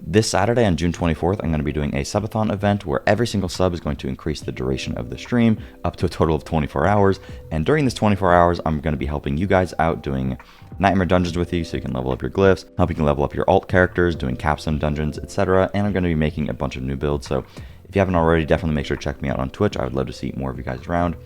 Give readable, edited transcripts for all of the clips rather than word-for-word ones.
This Saturday on June 24th, I'm going to be doing a subathon event where every single sub is going to increase the duration of the stream up to a total of 24 hours. And during this 24 hours, I'm going to be helping you guys out doing nightmare dungeons with you so you can level up your glyphs, helping you level up your alt characters, doing capstone dungeons, etc. And I'm going to be making a bunch of new builds. So if you haven't already, definitely make sure to check me out on Twitch. I would love to see more of you guys around.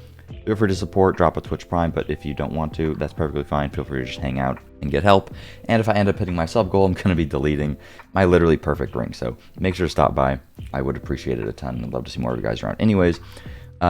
Feel free to support, drop a Twitch Prime, but if you don't want to, that's perfectly fine. Feel free to just hang out and get help. And if I end up hitting my sub goal, I'm going to be deleting my literally perfect ring. So make sure to stop by. I would appreciate it a ton. I'd love to see more of you guys around. Anyways,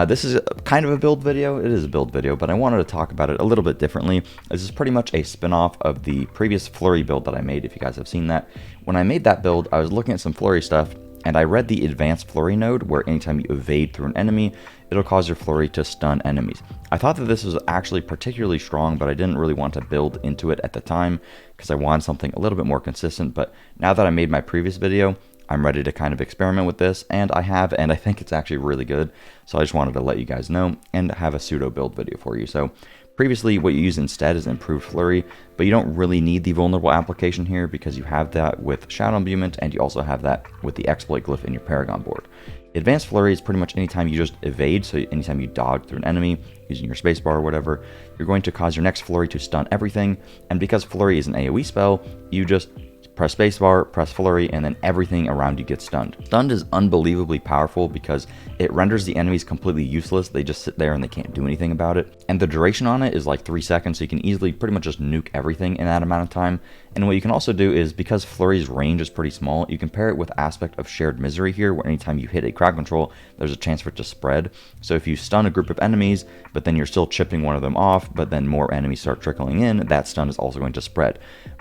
this is kind of a build video. It is a build video, but I wanted to talk about it a little bit differently. This is pretty much a spin-off of the previous Flurry build that I made, if you guys have seen that. When I made that build, I was looking at some Flurry stuff, and I read the advanced Flurry node, where anytime you evade through an enemy, it'll cause your Flurry to stun enemies. I thought that this was actually particularly strong, but I didn't really want to build into it at the time because I wanted something a little bit more consistent. But now that I made my previous video, I'm ready to kind of experiment with this, and I have, and I think it's actually really good. So I just wanted to let you guys know and have a pseudo build video for you. So previously, what you use instead is improved Flurry, but you don't really need the vulnerable application here because you have that with Shadow Imbuement, and you also have that with the exploit glyph in your Paragon board. Advanced Flurry is pretty much anytime you just evade, so anytime you dodge through an enemy using your spacebar or whatever, you're going to cause your next Flurry to stun everything, and because Flurry is an AoE spell, you just press spacebar, press Flurry, and then everything around you gets stunned. Stunned is unbelievably powerful because it renders the enemies completely useless. They just sit there and they can't do anything about it. And the duration on it is like 3 seconds, so you can easily pretty much just nuke everything in that amount of time. And what you can also do is, because Flurry's range is pretty small, you can pair it with aspect of Shared Misery here, where anytime you hit a crowd control, there's a chance for it to spread. So if you stun a group of enemies, but then you're still chipping one of them off, but then more enemies start trickling in, that stun is also going to spread.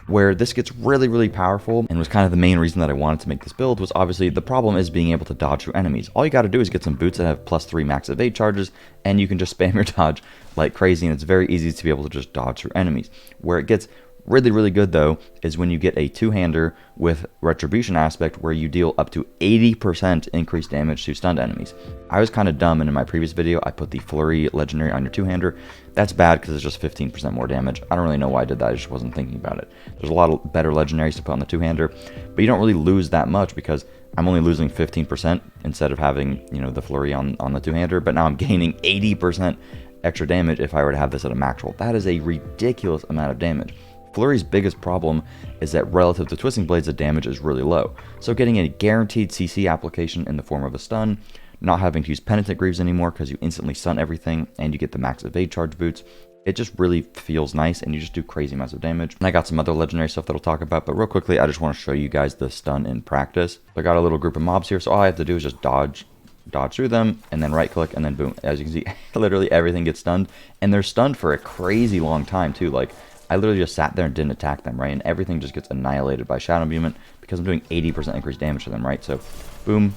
Where this gets really, really powerful, and was kind of the main reason that I wanted to make this build, was obviously the problem is being able to dodge through enemies. All you got to do is get some boots that have +3 max evade charges, and you can just spam your dodge like crazy, and it's very easy to be able to just dodge through enemies. Where it gets really, really good though is when you get a two-hander with retribution aspect, where you deal up to 80% increased damage to stunned enemies. I was kind of dumb, and in my previous video I put the Flurry legendary on your two-hander. That's bad because it's just 15% more damage. I don't really know why I did that. I just wasn't thinking about it. There's a lot of better legendaries to put on the two-hander, but you don't really lose that much because I'm only losing 15% instead of having, you know, the Flurry on the two-hander, but now I'm gaining 80% extra damage if I were to have this at a max roll. That is a ridiculous amount of damage. Flurry's biggest problem is that relative to Twisting Blades, the damage is really low. So getting a guaranteed CC application in the form of a stun, not having to use Penitent Greaves anymore because you instantly stun everything and you get the max evade charge boots, it just really feels nice, and you just do crazy amounts of damage. And I got some other legendary stuff that I'll talk about, but real quickly, I just want to show you guys the stun in practice. So I got a little group of mobs here, so all I have to do is just dodge through them, and then right click, and then boom. As you can see, literally everything gets stunned, and they're stunned for a crazy long time too. Like, I literally just sat there and didn't attack them, right? And everything just gets annihilated by Shadow Imbuement because I'm doing 80% increased damage to them, right? So, boom,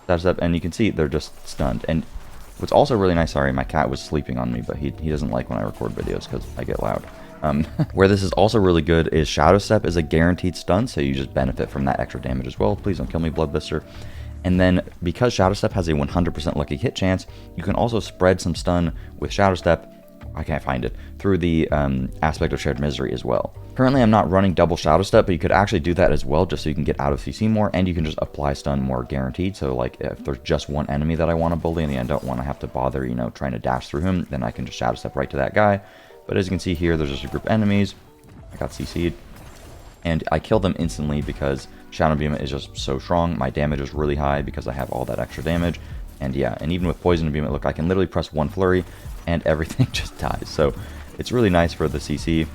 that's up, and you can see they're just stunned. And what's also really nice, sorry, my cat was sleeping on me, but he doesn't like when I record videos because I get loud. Where this is also really good is Shadow Step is a guaranteed stun, so you just benefit from that extra damage as well. Please don't kill me, Bloodbister. And then, because Shadow Step has a 100% lucky hit chance, you can also spread some stun with Shadow Step, I can't find it, through the aspect of Shared Misery as well. Currently, I'm not running double Shadow Step, but you could actually do that as well, just so you can get out of CC more, and you can just apply stun more guaranteed. So, like, if there's just one enemy that I want to bully and I don't want to have to bother, you know, trying to dash through him, then I can just Shadow Step right to that guy. But as you can see here, there's just a group of enemies. I got CC'd, and I killed them instantly because Shadow Imbuement is just so strong. My damage is really high because I have all that extra damage. And yeah, and even with Poison Imbuement, look, I can literally press one Flurry and everything just dies. So it's really nice for the CC,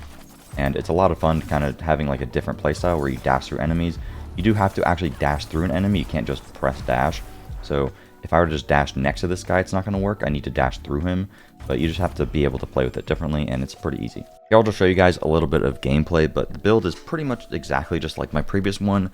and it's a lot of fun kind of having like a different playstyle where you dash through enemies. You do have to actually dash through an enemy. You can't just press dash. So if I were to just dash next to this guy, it's not going to work. I need to dash through him, but you just have to be able to play with it differently, and it's pretty easy. Here, I'll just show you guys a little bit of gameplay, but the build is pretty much exactly just like my previous one.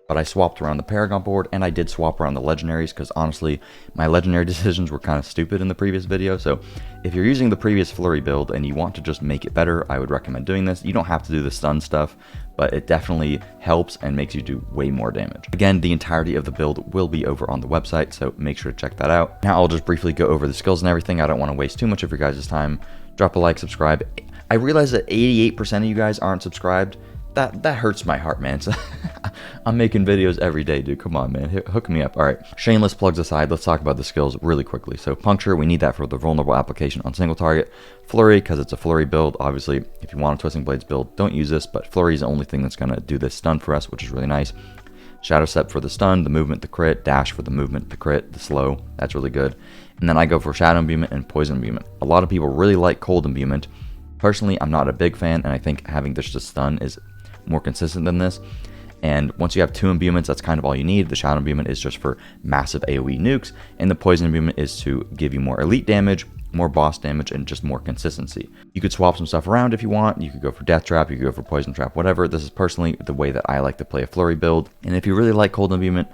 But I swapped around the Paragon board, and I did swap around the legendaries because honestly, my legendary decisions were kind of stupid in the previous video. So if you're using the previous Flurry build and you want to just make it better, I would recommend doing this. You don't have to do the stun stuff, but it definitely helps and makes you do way more damage. Again, the entirety of the build will be over on the website, so make sure to check that out. Now I'll just briefly go over the skills and everything. I don't want to waste too much of your guys' time. Drop a like, subscribe. I realize that 88% of you guys aren't subscribed. that hurts my heart, man. So I'm making videos every day, dude. Come on, man. Hook me up. All right. Shameless plugs aside, let's talk about the skills really quickly. So Puncture, we need that for the vulnerable application on single target. Flurry, because it's a Flurry build. Obviously, if you want a Twisting Blades build, don't use this, but Flurry is the only thing that's going to do this stun for us, which is really nice. Shadow Step for the stun, the movement, the crit. Dash for the movement, the crit, the slow. That's really good. And then I go for Shadow Imbuement and Poison Imbuement. A lot of people really like Cold Imbuement. Personally, I'm not a big fan, and I think having this just stun is more consistent than this. And once you have 2 imbuements, that's kind of all you need. The Shadow Imbuement is just for massive AoE nukes, and the Poison Imbuement is to give you more elite damage, more boss damage, and just more consistency. You could swap some stuff around if you want. You could go for Death Trap, you could go for Poison Trap, whatever. This is personally the way that I like to play a Flurry build. And if you really like Cold Imbuement,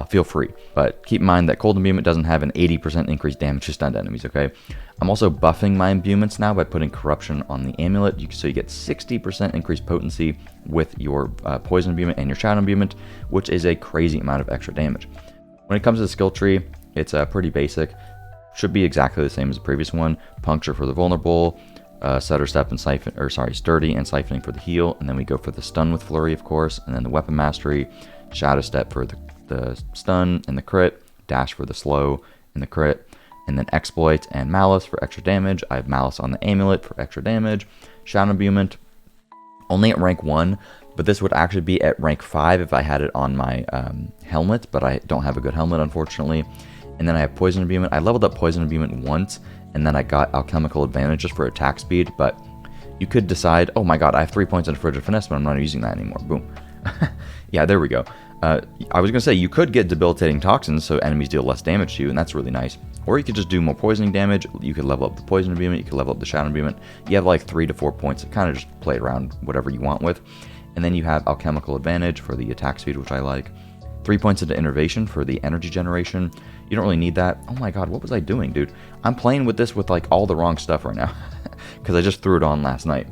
feel free. But keep in mind that Cold Imbuement doesn't have an 80% increased damage to stunned enemies, okay? I'm also buffing my imbuements now by putting Corruption on the amulet, so you get 60% increased potency with your Poison Imbuement and your Shadow Imbuement, which is a crazy amount of extra damage. When it comes to the skill tree, it's pretty basic. Should be exactly the same as the previous one. Puncture for the vulnerable, Stutter Step and Siphon, or sorry, Sturdy and Siphoning for the heal, and then we go for the stun with Flurry, of course, and then the Weapon Mastery, Shadow Step for the stun and the crit, Dash for the slow and the crit, and then Exploit and Malice for extra damage. I have Malice on the amulet for extra damage. Shadow Imbuement, only at rank 1, but this would actually be at rank 5 if I had it on my helmet, but I don't have a good helmet, unfortunately. And then I have Poison Imbuement. I leveled up Poison Imbuement once, and then I got Alchemical Advantage just for attack speed, but you could decide, oh my god, I have 3 points in Frigid Finesse, but I'm not using that anymore. Boom. Yeah, there we go. I was going to say, you could get Debilitating Toxins so enemies deal less damage to you, and that's really nice. Or you could just do more poisoning damage. You could level up the Poison Imbuement, you could level up the Shadow Imbuement. You have like 3 to 4 points to kind of just play around whatever you want with. And then you have Alchemical Advantage for the attack speed, which I like. 3 points into Innervation for the energy generation. You don't really need that. Oh my god, what was I doing, dude? I'm playing with this with like all the wrong stuff right now, because I just threw it on last night.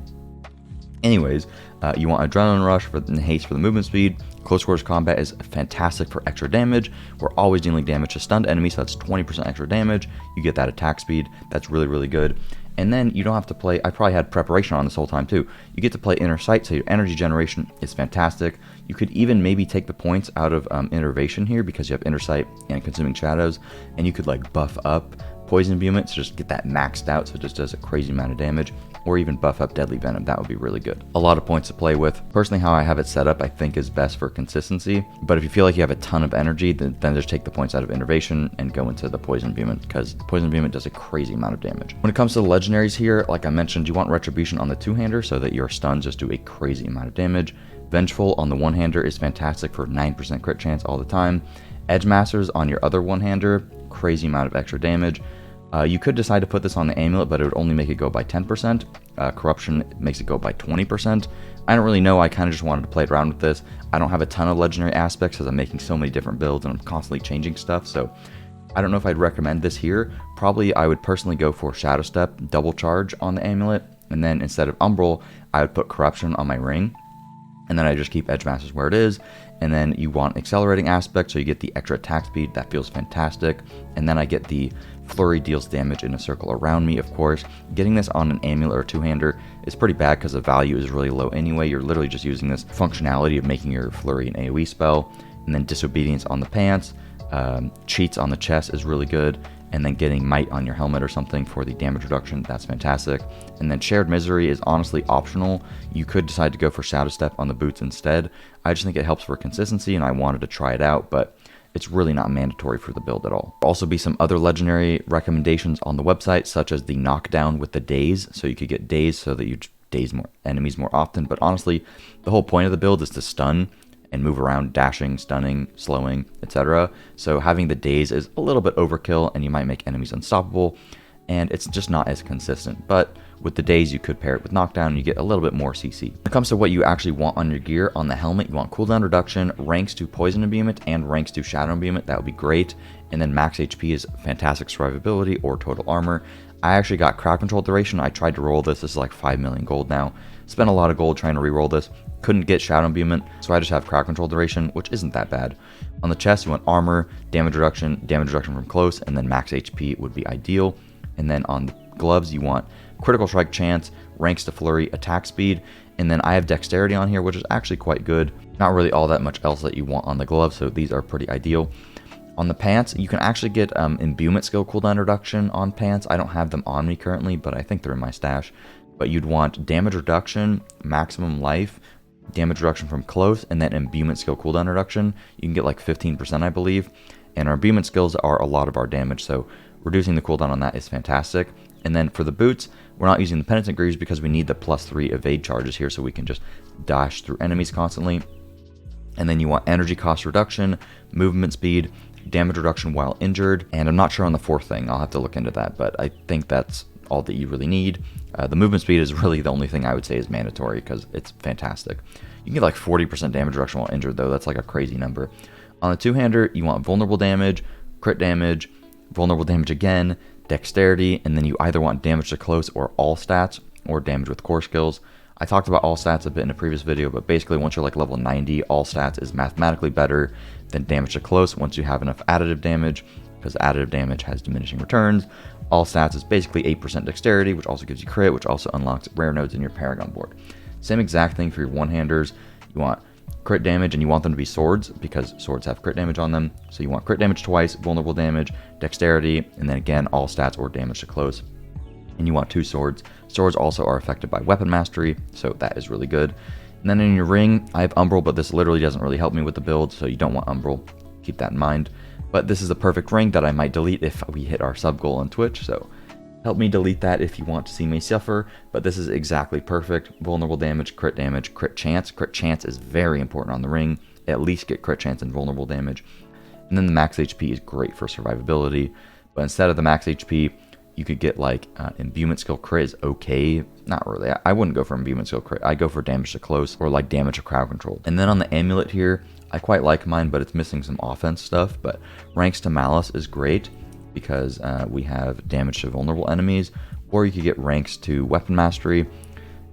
Anyways, you want Adrenaline Rush for the haste for the movement speed. Close Quarters Combat is fantastic for extra damage. We're always dealing damage to stunned enemies, so that's 20% extra damage. You get that attack speed. That's really, really good. And then you don't have to play, I probably had Preparation on this whole time too. You get to play Inner Sight, so your energy generation is fantastic. You could even maybe take the points out of Innervation here because you have Inner Sight and Consuming Shadows, and you could like buff up Poison Imbuement to just get that maxed out so it just does a crazy amount of damage, or even buff up Deadly Venom. That would be really good. A lot of points to play with. Personally, how I have it set up I think is best for consistency, but if you feel like you have a ton of energy, then just take the points out of Innervation and go into the Poison Imbuement, because Poison Imbuement does a crazy amount of damage. When it comes to the legendaries here, like I mentioned, you want Retribution on the two-hander so that your stuns just do a crazy amount of damage. Vengeful on the one-hander is fantastic for 9% crit chance all the time. Edge Masters on your other one-hander, crazy amount of extra damage. You could decide to put this on the amulet, but it would only make it go by 10%. Corruption makes it go by 20%. I don't really know, I kind of just wanted to play around with this. I don't have a ton of legendary aspects because I'm making so many different builds and I'm constantly changing stuff, so I don't know if I'd recommend this here. Probably I would personally go for Shadow Step, Double Charge on the amulet, and then instead of Umbral, I would put Corruption on my ring. And then I just keep Edge Masters where it is. And then you want Accelerating Aspect, so you get the extra attack speed. That feels fantastic. And then I get the Flurry deals damage in a circle around me, of course. Getting this on an amulet or two-hander is pretty bad because the value is really low anyway. You're literally just using this functionality of making your Flurry an AoE spell. And then Disobedience on the pants. Cheats on the chest is really good. And then getting Might on your helmet or something for the damage reduction, that's fantastic. And then Shared Misery is honestly optional. You could decide to go for Shadow Step on the boots instead. I just think it helps for consistency and I wanted to try it out, but it's really not mandatory for the build at all. There'll also be some other legendary recommendations on the website, such as the knockdown with the daze. So you could get daze so that you daze more enemies more often. But honestly, the whole point of the build is to stun and move around, dashing, stunning, slowing, etc. So having the daze is a little bit overkill and you might make enemies unstoppable, and it's just not as consistent. But with the daze, you could pair it with knockdown and you get a little bit more CC. When it comes to what you actually want on your gear, on the helmet, you want cooldown reduction, ranks to Poison Imbuement, and ranks to Shadow Imbuement. That would be great. And then max HP is fantastic survivability or total armor. I actually got crowd control duration. I tried to roll this. This is like 5 million gold now. Spent a lot of gold trying to re-roll this. Couldn't get Shadow Imbuement, so I just have crowd control duration, which isn't that bad. On the chest, you want armor, damage reduction from close, and then max HP would be ideal. And then on the gloves, you want critical strike chance, ranks to Flurry, attack speed, And then I have dexterity on here, which is actually quite good. Not really all that much else that you want on the gloves, so these are pretty ideal. On the pants, you can actually get imbuement skill cooldown reduction on pants. I don't have them on me currently, but I think they're in my stash. But you'd want damage reduction, maximum life, damage reduction from close, and then imbuement skill cooldown reduction. You can get like 15%, I believe. And our imbuement skills are a lot of our damage, so reducing the cooldown on that is fantastic. And then for the boots, we're not using the penitent greaves because we need the +3 evade charges here so we can just dash through enemies constantly. And then you want energy cost reduction, movement speed, damage reduction while injured, and I'm not sure on the fourth thing. I'll have to look into that, but I think that's all that you really need. The movement speed is really the only thing I would say is mandatory because it's fantastic. You can get like 40% damage reduction while injured, though. That's like a crazy number. On the two-hander, you want vulnerable damage, crit damage, vulnerable damage again, dexterity, and then you either want damage to close or all stats, or damage with core skills. I talked about all stats a bit in a previous video, but basically once you're like level 90, all stats is mathematically better than damage to close once you have enough additive damage, because additive damage has diminishing returns. All stats is basically 8% dexterity, which also gives you crit, which also unlocks rare nodes in your Paragon board. Same exact thing for your one-handers. You want crit damage, and you want them to be swords because swords have crit damage on them. So you want crit damage twice, vulnerable damage, dexterity, and then again all stats or damage to close. And you want 2 swords. Swords also are affected by weapon mastery, so that is really good. And then in your ring, I have Umbral, but this literally doesn't really help me with the build, so you don't want Umbral. Keep that in mind. But this is a perfect ring that I might delete if we hit our sub goal on Twitch, so help me delete that if you want to see me suffer. But this is exactly perfect. Vulnerable damage, crit chance. Crit chance is very important on the ring. At least get crit chance and vulnerable damage. And then the max HP is great for survivability. But instead of the max HP, you could get like imbuement skill crit is okay. Not really. I wouldn't go for imbuement skill crit. I go for damage to close or like damage to crowd control. And then on the amulet here, I quite like mine, but it's missing some offense stuff. But ranks to malice is great because we have damage to vulnerable enemies. Or you could get ranks to weapon mastery.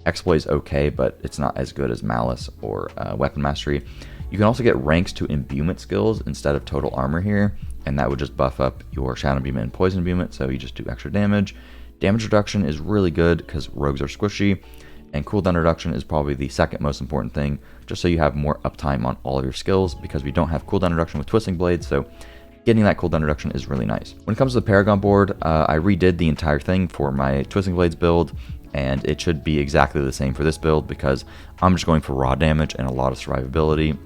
Exploit is okay, but it's not as good as malice or weapon mastery. You can also get ranks to imbuement skills instead of total armor here, and that would just buff up your shadow imbuement and poison imbuement, so you just do extra damage. Damage reduction is really good because rogues are squishy, and cooldown reduction is probably the second most important thing, just so you have more uptime on all of your skills, because we don't have cooldown reduction with twisting blades, so getting that cooldown reduction is really nice. When it comes to the Paragon board, I redid the entire thing for my twisting blades build, and it should be exactly the same for this build because I'm just going for raw damage and a lot of survivability.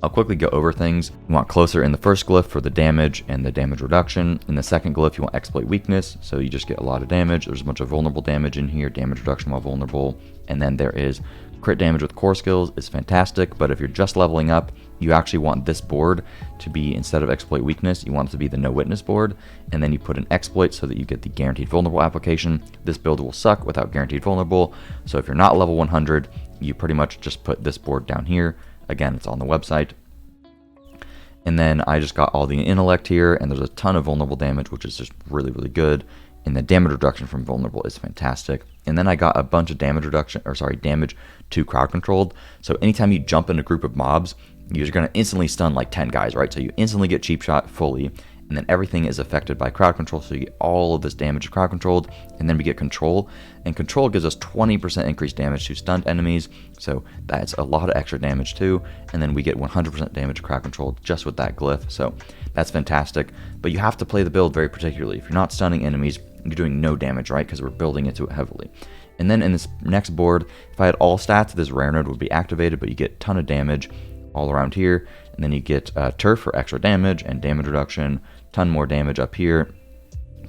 I'll quickly go over things. You want closer in the first glyph for the damage and the damage reduction. In the second glyph, you want exploit weakness, so you just get a lot of damage. There's a bunch of vulnerable damage in here, damage reduction while vulnerable. And then there is crit damage with core skills. It's fantastic, but if you're just leveling up, you actually want this board to be, instead of exploit weakness, you want it to be the no witness board, and then you put an exploit so that you get the guaranteed vulnerable application. This build will suck without guaranteed vulnerable, so if you're not level 100, you pretty much just put this board down here. Again, it's on the website. And then I just got all the intellect here, and there's a ton of vulnerable damage, which is just really, really good. And the damage reduction from vulnerable is fantastic. And then I got a bunch of damage to crowd controlled. So anytime you jump in a group of mobs, you're going to instantly stun like 10 guys, right? So you instantly get cheap shot fully, and then everything is affected by crowd control, so you get all of this damage crowd controlled, and then we get control, and control gives us 20% increased damage to stunned enemies, so that's a lot of extra damage too, and then we get 100% damage crowd controlled just with that glyph, so that's fantastic. But you have to play the build very particularly. If you're not stunning enemies, you're doing no damage, right? Because we're building into it heavily. And then in this next board, if I had all stats, this rare node would be activated, but you get a ton of damage all around here, and then you get turf for extra damage and damage reduction, ton more damage up here,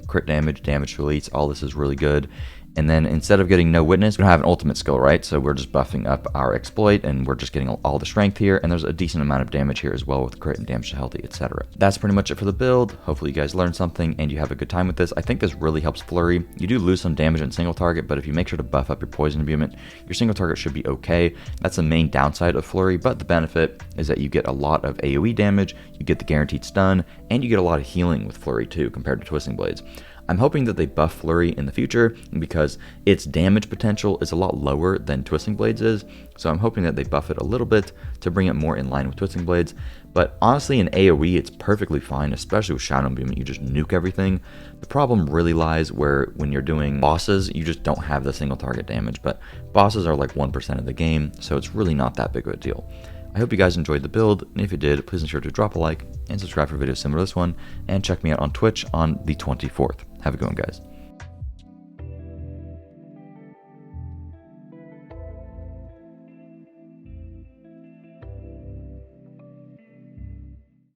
crit damage, damage to elites, all this is really good. And then instead of getting no witness, we don't have an ultimate skill, right? So we're just buffing up our exploit, and we're just getting all the strength here, and there's a decent amount of damage here as well with crit and damage to healthy, etc. That's pretty much it for the build. Hopefully you guys learned something and you have a good time with this. I think this really helps Flurry. You do lose some damage in single target, but if you make sure to buff up your poison imbuement, your single target should be okay. That's the main downside of Flurry, but the benefit is that you get a lot of AoE damage, you get the guaranteed stun, and you get a lot of healing with Flurry too compared to Twisting Blades. I'm hoping that they buff Flurry in the future because its damage potential is a lot lower than Twisting Blades is, so I'm hoping that they buff it a little bit to bring it more in line with Twisting Blades. But honestly, in AoE, it's perfectly fine, especially with Shadow Beam. You just nuke everything. The problem really lies where when you're doing bosses, you just don't have the single target damage, but bosses are like 1% of the game, so it's really not that big of a deal. I hope you guys enjoyed the build, and if you did, please ensure to drop a like and subscribe for videos similar to this one, and check me out on Twitch on the 24th. Have a good one, guys.